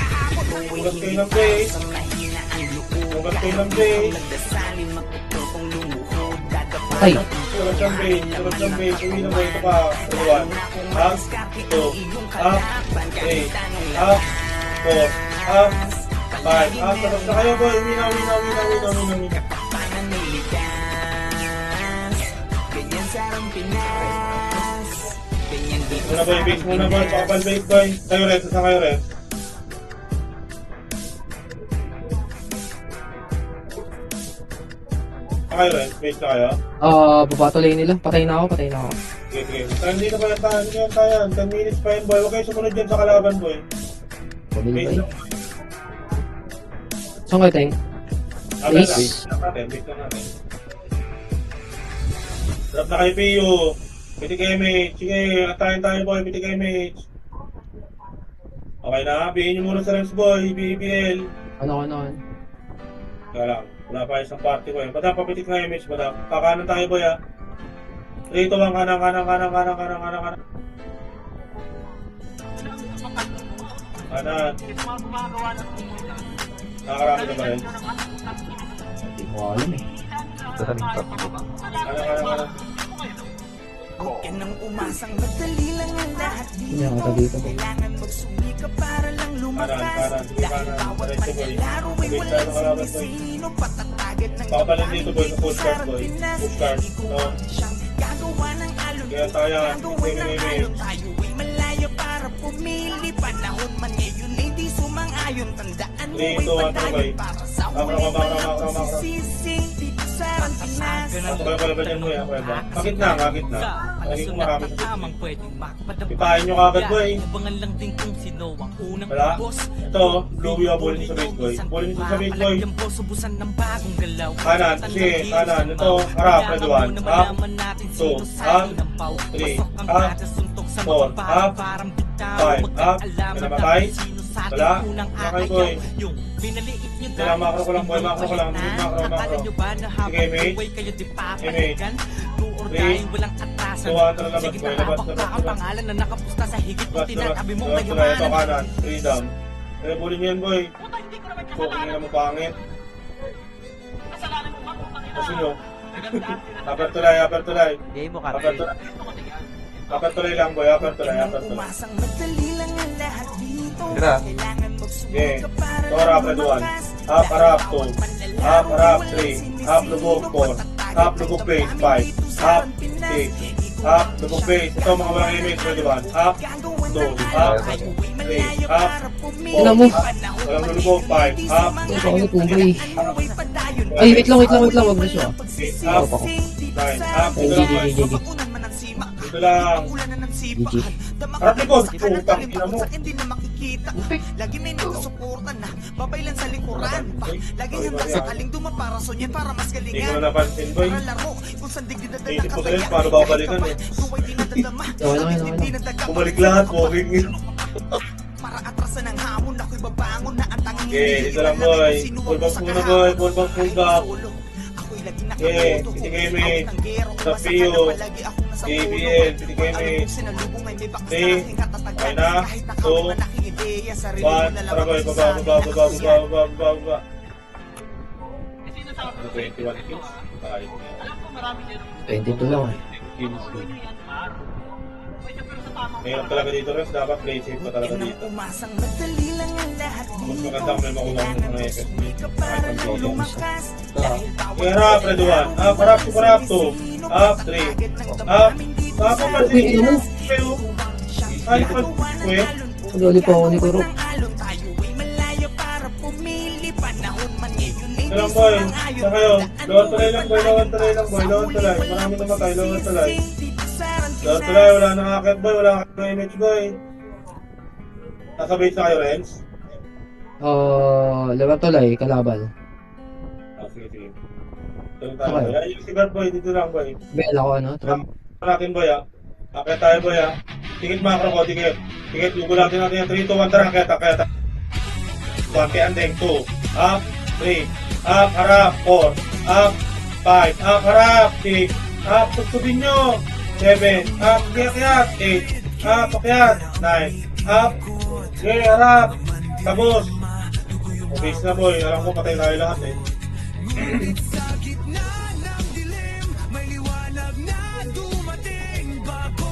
[SPEAKER 4] Ay,
[SPEAKER 5] Tulad ng base. Uwi na mo ito pa. 1. Up 2. Up 3. Up 4. Up 5. Up, labas na kayo, boy. Uwi na. Muna, boy. Base muna, boy. Pakapal base, boy. Kayo rin. Saan kayo rin? kayo rin? Base na kayo?
[SPEAKER 4] Babatuloy nila. Patay na ako.
[SPEAKER 5] Sige, sige. Tayo dito ba yan? Tayo. 10 minutes pa yun, boy. Huwag kayo sumunod dyan sa kalaban, boy.
[SPEAKER 4] Pabili ba
[SPEAKER 5] Base
[SPEAKER 4] yun?
[SPEAKER 5] lang.
[SPEAKER 4] Saan kayo, Teng?
[SPEAKER 5] Base
[SPEAKER 4] Base?
[SPEAKER 5] lang natin. Base lang natin. Drop na kayo, PU. Piti kayo, mate. Sige, atayin tayo, boy. Piti kayo, mate. Okay na, bihin nyo muna sa Rems, boy. BBL.
[SPEAKER 4] Ano?
[SPEAKER 5] Kaya lang, wala pa isang party, boy. Badang, papitik na image, badang. Kakanan tayo, boy, ha. 3, 2, 1, kanan. Kanan. Nakakarami ka ba rin?
[SPEAKER 4] Hindi ko alam eh.
[SPEAKER 5] Kanan.
[SPEAKER 7] Huwag ka nang umasang madali lang ang lahat
[SPEAKER 4] Hindi
[SPEAKER 7] dito.
[SPEAKER 4] ako dito.
[SPEAKER 7] Kailangan magsumikap para lang lumakas.
[SPEAKER 5] Kanan.
[SPEAKER 7] Dahil bawat manlalaro ay walang sinisino. Patatagad ng
[SPEAKER 5] Papalan dito, boy, sa full card,
[SPEAKER 7] sarang
[SPEAKER 5] boy.
[SPEAKER 7] Pinas.
[SPEAKER 5] Full card.
[SPEAKER 7] Di ko
[SPEAKER 5] No.
[SPEAKER 7] ang siyang gagawa ng alon.
[SPEAKER 5] Kaya tayo,
[SPEAKER 7] Gagawa
[SPEAKER 5] sige,
[SPEAKER 7] ng
[SPEAKER 5] sige.
[SPEAKER 7] alon. Tayo ay malaya para pumili. Panahon man ngayon ay di sumang-ayon. Tandaan mo ay
[SPEAKER 5] 3, 2, 1,
[SPEAKER 7] padayon para sa huli.
[SPEAKER 5] Makro.
[SPEAKER 7] Walang pagsisisi. Dito sa Pinas.
[SPEAKER 5] Ako kaya pala ba dyan, boy, ha? Kaya ba? Bakit na? Lagi ko marami sa
[SPEAKER 6] Tamang pwedeng makpadapa.
[SPEAKER 5] Ipahin nyo kagad, boy.
[SPEAKER 6] Abangan lang din kung sino ang unang
[SPEAKER 5] Wala.
[SPEAKER 6] boss.
[SPEAKER 5] Ito, Louie, bulin sa base, boy. Bulin sa base, boy.
[SPEAKER 6] Palagyan po, subusan ng bagong galaw.
[SPEAKER 5] Kanan, sige, kanan. Ito, harap, red one. Up, 2, up, 3, up, 4, up, 5, up. Pinamatay. Wala. Okay, boy.
[SPEAKER 6] Yung binaliit nyo
[SPEAKER 5] Kailangan makro ko lang, boy. Makro ko lang. Makro. Sige, mate. Mate. 3,
[SPEAKER 6] walang atrasan.
[SPEAKER 5] Tuwa, labas,
[SPEAKER 6] Sige,
[SPEAKER 5] boy.
[SPEAKER 6] tahawak
[SPEAKER 5] Labas.
[SPEAKER 6] ka ang pangalan na nakapusta sa higit mo. Tinatabi mo
[SPEAKER 5] Ito,
[SPEAKER 6] kayamanan.
[SPEAKER 5] kanan. 3 down. Kaya bulin nyo yan, boy. Puking nyo na mo pangit. Kasi nyo. Upper tulay.
[SPEAKER 6] Game mo
[SPEAKER 5] Upper tulay lang, boy. Upper tulay.
[SPEAKER 7] Umasang madali lang ang lahat dito.
[SPEAKER 3] Tira.
[SPEAKER 7] Kailangan
[SPEAKER 5] Okay.
[SPEAKER 7] magsumikap para
[SPEAKER 5] So, harap, red one. Up, harap, 2. Up, harap, 3. Up, lubog, 4. Up, lubog, base, 5. Up, 6. Up, lubog, base. Ito, mga walang image, red one. Up, 2. Up, 3. Up,
[SPEAKER 4] Tingnan mo.
[SPEAKER 5] 4. Walang lulubog, 5. Up,
[SPEAKER 4] Ito ako nagkumbay. Ay, wait lang. Wag na siya.
[SPEAKER 5] 6. Up, 9. Up,
[SPEAKER 4] Ay,
[SPEAKER 5] dito lang,
[SPEAKER 4] GG.
[SPEAKER 5] boy. Dito lang.
[SPEAKER 4] GG.
[SPEAKER 5] Harap ni boss. Putang ina mo.
[SPEAKER 7] Hindi na makikita. Lagi may nagsusuportan na babay lang sa likuran pa. Lagi hanggang sakaling dumaparason yan para mas
[SPEAKER 5] Hindi ko
[SPEAKER 7] galingan.
[SPEAKER 5] na napansin, boy.
[SPEAKER 7] Para laro kung saan digdi nadala
[SPEAKER 5] Naisip ko
[SPEAKER 7] ka
[SPEAKER 5] rin, paano babalikan eh.
[SPEAKER 7] Duway di nadadama.
[SPEAKER 4] Okay lang.
[SPEAKER 5] Bumalik lahat, walking in.
[SPEAKER 7] Para atrasan ng hamon ako'y babangon na ang tanging
[SPEAKER 5] Okay, dito lang, boy. Full back muna, boy. Full back.
[SPEAKER 7] Ako'y lagi
[SPEAKER 5] Okay,
[SPEAKER 7] nakatuto.
[SPEAKER 5] pitigay mo eh.
[SPEAKER 7] Ako ng gero,
[SPEAKER 5] Sa
[SPEAKER 7] umasakan
[SPEAKER 5] PO.
[SPEAKER 7] na palagi akong nasa
[SPEAKER 5] ABL,
[SPEAKER 7] pulo.
[SPEAKER 5] pitigay mo eh.
[SPEAKER 7] Alam kong sinalubong ay may bakas na
[SPEAKER 5] 3,
[SPEAKER 7] aking katatagan.
[SPEAKER 5] okay na.
[SPEAKER 7] Kahit
[SPEAKER 5] 2,
[SPEAKER 7] nakamalaking ideya, sarili mo
[SPEAKER 5] 1.
[SPEAKER 7] na lang
[SPEAKER 5] Tara, boy.
[SPEAKER 7] ang
[SPEAKER 5] Baba.
[SPEAKER 7] sasabi na kasiyan.
[SPEAKER 5] 21 kills. Ayos na.
[SPEAKER 4] 22 lang.
[SPEAKER 5] Kills. Ngayon talaga dito, Res. Dapat play safe pa talaga
[SPEAKER 7] Yan ang
[SPEAKER 5] dito.
[SPEAKER 7] umasang madali lang ang lahat
[SPEAKER 5] Mas
[SPEAKER 7] dito.
[SPEAKER 5] maganda kung may makuha ng mga FSB.
[SPEAKER 7] Sumikap para lang lumakas. Dahil bawat
[SPEAKER 5] Okay, harap, red one. Up, harap, super up, 2. Up, 3. Up. Tapos pansin mo. Ay, pag-wait.
[SPEAKER 4] Pag-uli pa ako ni Kuro.
[SPEAKER 5] Ilang boy? Sa kayo? Lower tulay lang, boy. Lower tulay. Marami namatay. Lower tulay. Wala nang akit, boy. Wala kang image, boy. Nasa base na kayo, Renz?
[SPEAKER 4] Tulay, kalabal.
[SPEAKER 5] Sige. Tulong tayo, boy. Ay, yung si Bert, boy. Dito lang, boy.
[SPEAKER 4] Bel ako, ano?
[SPEAKER 5] Natin, boy, ah. Akit tayo, boy, ah. Tikit macro ko, tikit. Tikit, gugulatin natin yan. 3, 2, 1, tara, akit. 1, kaya andeng, 2. Up, 3. Up, harap, 4. Up, 5. Up, harap, 6. Up, susubin nyo. 7. Up, kiyat. 8. Up, pakyat. 9. Up. Okay, harap. Tapos. Obase na, boy. Alam ko, patay tayo lahat, eh.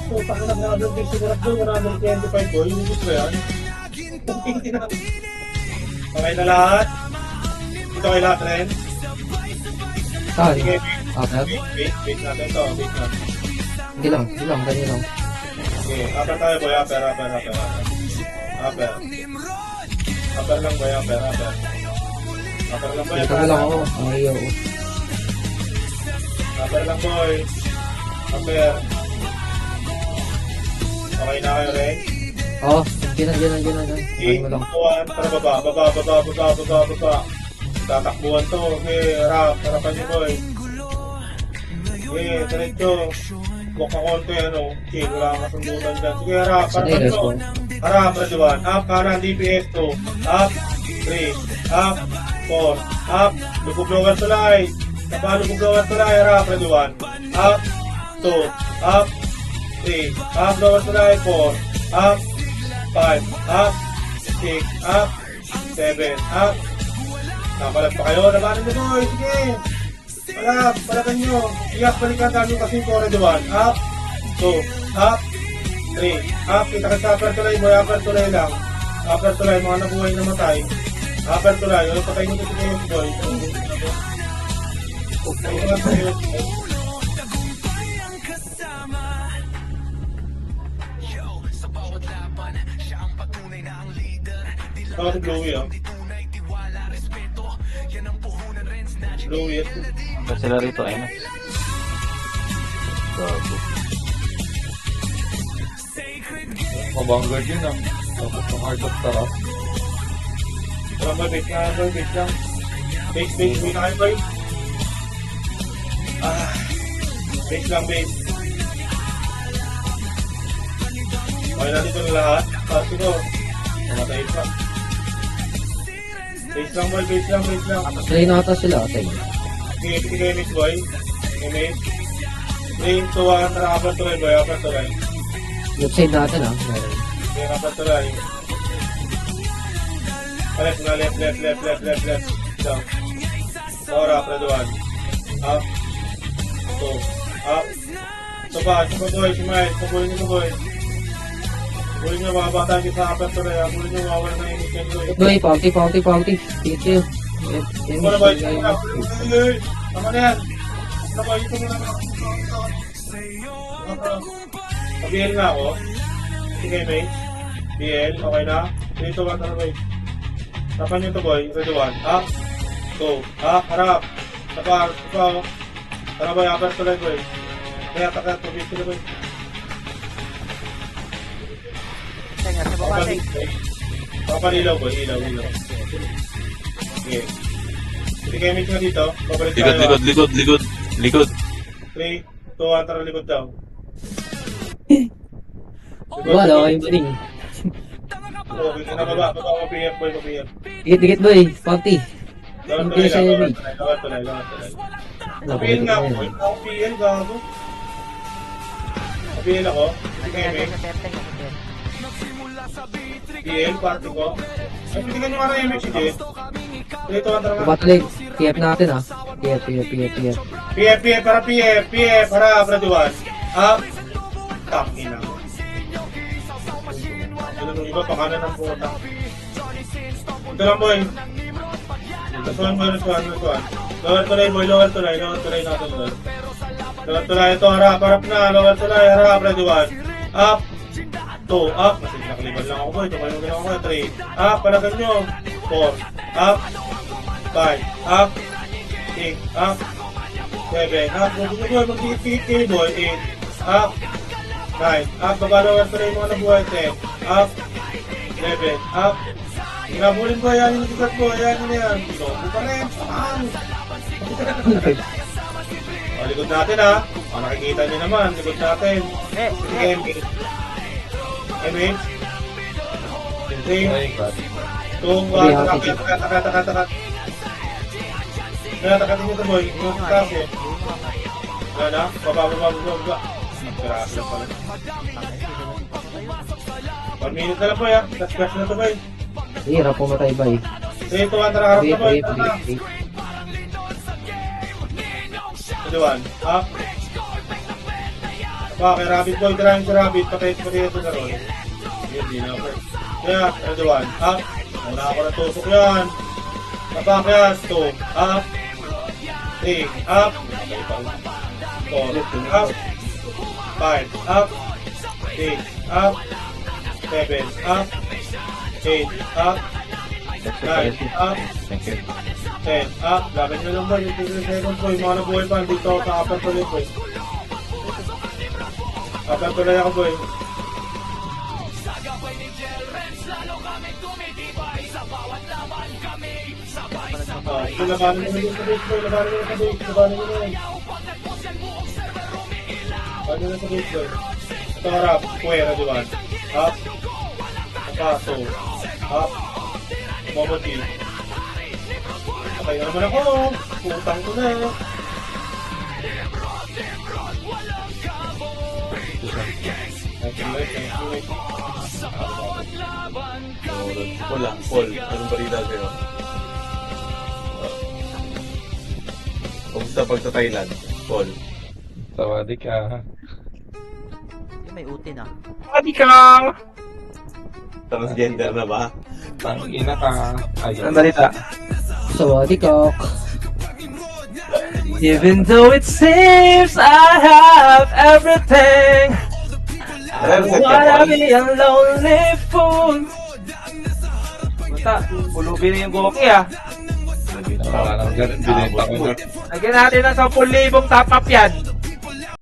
[SPEAKER 5] Puta ka na, 100 siguro doon, 125, boy. Yung gusto yan. Okay na lahat. Ito kay lahat rin.
[SPEAKER 4] Saan?
[SPEAKER 5] Sige,
[SPEAKER 4] Upper?
[SPEAKER 5] wait natin ito. Wait natin.
[SPEAKER 4] Hindi lang. Ganyan lang.
[SPEAKER 5] Okay, upper tayo boy. Upper. Upper lang boy. Upper lang boy.
[SPEAKER 4] Dito na lang ako. Ay, oo.
[SPEAKER 5] Upper lang, boy. Upper. Okay na kayo, Ren?
[SPEAKER 4] Oo, dyan.
[SPEAKER 5] Okay, takbuhan. Tara, baba. Tatakbuhan to. Okay, harapan niyo, boy. Okay, diretso. Huwag ka konti, ano. Okay, wala kang kasundutan dyan. Sige, harap. Harapan
[SPEAKER 4] Sige,
[SPEAKER 5] to. Harap, Raduan. Up, kanan, DPS 2. Up, 3. Up, 4. Up, lubog lower tulay. Tapa, lubog lower tulay. Harap, Raduan. Up, 2. Up, 3. Up, lower tulay. 4. Up, 5. Up, 6. Up, 7. Up. Nakapalag pa kayo. Labanan nyo, boy. Sige. Palagan nyo. Iyak, balikan dami kasi po, Raduan. Up, 2. Up, 3. Up, kita upper tulay, boy. Upper tulay lang. Upper tulay, mga nabuhay na matay. Upper tulay. Yung patay nyo dito kayo, boy. Patay nyo kayo. Ako si Bluey, ah. Bluey, ah.
[SPEAKER 3] Ba't sila rito, ayun na.
[SPEAKER 1] Mabangard yun ah. Tapos ng Heart of Taras.
[SPEAKER 5] Wala ba, bait nga, boy, bait lang. Bait na kayo, boy. Bait lang, bait. Okay na dito ng lahat. Kasi ko, namatay pa. Bait lang, boy, bait lang.
[SPEAKER 4] Play na ata sila, ate.
[SPEAKER 5] Sige, miss, boy. Sige, 3, 2, 1, tara, upper tulay, boy, upper tulay.
[SPEAKER 4] Left side natin, ah. Meron.
[SPEAKER 5] Sige, upper tulay. Left na, left. Down. Power up, Raduan. Up. 2. Up. Soba, boy, smile. Pagulin nyo, boy. Pagulin nyo, mga bata nyo sa upper tulay. Pagulin nyo, mawala na yung weekend, boy.
[SPEAKER 4] Boy, party. Chill.
[SPEAKER 5] Ito na, boy. Tama na yan. Ito, boy. Ito muna. BL na ako. Sige, mate. BL, okay na. Dito, one, tara, boy. Tapan nyo to, boy. Ready, 1. Up. 2. Up. Harap. Tapa. Tara, boy. Upper tulay, boy. Kaya, taka. Tubig sila, boy.
[SPEAKER 6] Tenga, sa baba, Teng.
[SPEAKER 5] Papalilaw, boy. Ilaw. Sige. Sige, mate nga dito. Babalik
[SPEAKER 3] Likod.
[SPEAKER 5] 3, 2, 1. Tara, likod daw.
[SPEAKER 4] Wala, okay ba din?
[SPEAKER 5] Okay, na baba. Baba, PF, boy. PF.
[SPEAKER 4] Dikit, boy. Party.
[SPEAKER 5] Lawan
[SPEAKER 4] Ang
[SPEAKER 5] tulay
[SPEAKER 4] bilis
[SPEAKER 5] lang.
[SPEAKER 4] sa'yo,
[SPEAKER 5] Lawan tulay. PL nga ako, boy. Ako PL, gago. PL ako. Sige, mate.
[SPEAKER 6] Teng.
[SPEAKER 5] PL, party ko. Ay, pitigan nyo nga na MX si Jet. Dito, tara nga.
[SPEAKER 4] Batuloy. TF natin, ah. TF.
[SPEAKER 5] PF, para, Braduan. Up. Top, ina. Ano nung iba, pakanan ng puta. Ito lang, boy. Lasuan. Lower tulay, boy, lower tulay natin, boy. Lower tulay, ito, harap na, lower tulay, harap, Braduan. Up. 2, up. Kasi nakaliban lang ako, boy. Tumayo lang ako, 3. Up, palagan nyo. 4. Up. 5. Up. 6. Up. 7. Up. Mag-tikit, boy. 8. Up. 9. Up. Baba, lower tulay, mga nabuhay. 10. Up. 11. Up. Inabulin ko, yan yung sigat ko. Yan. Loko pa rin. Saan? O, likod natin, ha. O, nakikita nyo naman. Likod natin. Sige, MH. MH. 3, 2, 1. Takat. Takatin nyo ito, boy. Yung kasi. Yan, ha. Baba. Grabe pala. 1 minute na lang, boy, ha. Last question na ito, boy.
[SPEAKER 4] Hirap pumatay, boy.
[SPEAKER 5] 3, 2, 1. Tara, harap na, boy. Tara.
[SPEAKER 4] Wait.
[SPEAKER 5] Raduan. Up. Kay Rabbit, boy. Tirahin si Rabbit. Patay ito na ron. Yun, di na ako. Kaya, Raduan. Up. Muna ako natusok yan. Tapak yan. 2. Up. 3. Up. 4. Up. 5. Up. 6. Up. 7. Up. 8. Up. 9, up. 10, up. Laban nyo lang boy. Yung 15 seconds boy. Yung mga nabuhay pa. Dito ako sa upper tuloy boy. Upper tuloy ako boy. Labanan mo na yung sa base boy. Labanan mo na sa base. Labanan mo na yun. Labanan mo na sa base boy. Ito harap. Puwera diba? Up. Paso. Up. Momoti. Okay na naman ako. Putang ko na eh.
[SPEAKER 2] Wala, Paul. Anong balita sa'yo? Kumusta pag sa Thailand, Paul?
[SPEAKER 8] Sawadik ka.
[SPEAKER 6] May utin ah.
[SPEAKER 1] Adi ka!
[SPEAKER 2] Transgender na ba?
[SPEAKER 8] Tangina ka.
[SPEAKER 1] Ang balita.
[SPEAKER 4] Sawadikok.
[SPEAKER 1] Even though it seems I have everything, I wanna be a lonely fool. Basta, pulubin na yung goki ah.
[SPEAKER 8] Wala nang ganun. Binenta ko na.
[SPEAKER 1] Lagyan natin ng 10,000 top up yan.